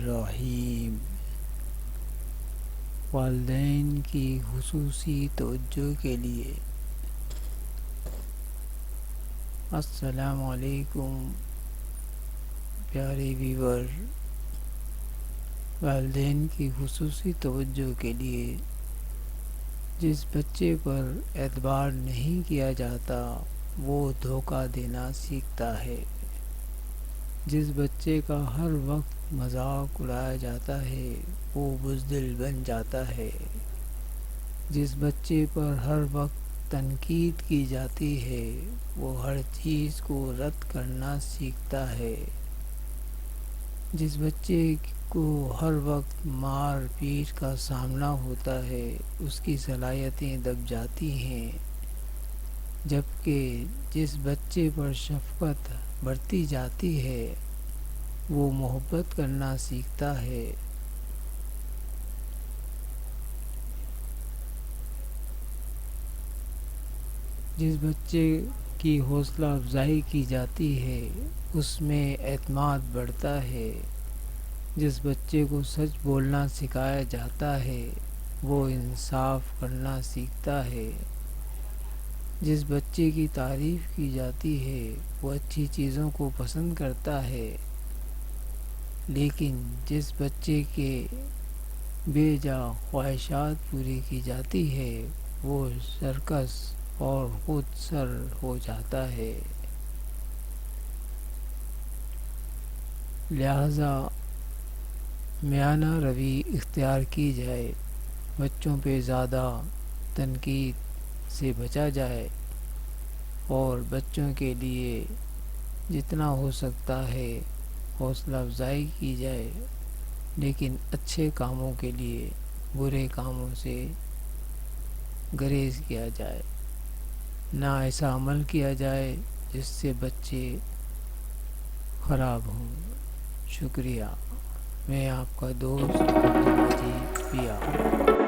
الرحیم۔ والدین کی خصوصی توجہ کے لیے۔ السلام علیکم پیارے ویور۔ والدین کی خصوصی توجہ کے لیے جس بچے پر اعتبار نہیں کیا جاتا وہ دھوکہ دینا سیکھتا ہے۔ جس بچے کا ہر وقت مذاق اڑایا جاتا ہے وہ بزدل بن جاتا ہے۔ جس بچے پر ہر وقت تنقید کی جاتی ہے وہ ہر چیز کو رد کرنا سیکھتا ہے۔ جس بچے کو ہر وقت مار پیٹ کا سامنا ہوتا ہے اس کی صلاحیتیں دب جاتی ہیں، جبکہ جس بچے پر شفقت برتی جاتی ہے وہ محبت کرنا سیکھتا ہے۔ جس بچے کی حوصلہ افزائی کی جاتی ہے اس میں اعتماد بڑھتا ہے۔ جس بچے کو سچ بولنا سکھایا جاتا ہے وہ انصاف کرنا سیکھتا ہے۔ جس بچے کی تعریف کی جاتی ہے وہ اچھی چیزوں کو پسند کرتا ہے، لیکن جس بچے کے بے جا خواہشات پوری کی جاتی ہے وہ سرکش اور خود سر ہو جاتا ہے۔ لہذا میانہ روی اختیار کی جائے، بچوں پہ زیادہ تنقید سے بچا جائے اور بچوں کے لیے جتنا ہو سکتا ہے حوصلہ افزائی کی جائے، لیکن اچھے کاموں کے لیے برے کاموں سے گریز کیا جائے، نہ ایسا عمل کیا جائے جس سے بچے خراب ہوں۔ شکریہ۔ میں آپ کا دوست عبدالمجید پیا۔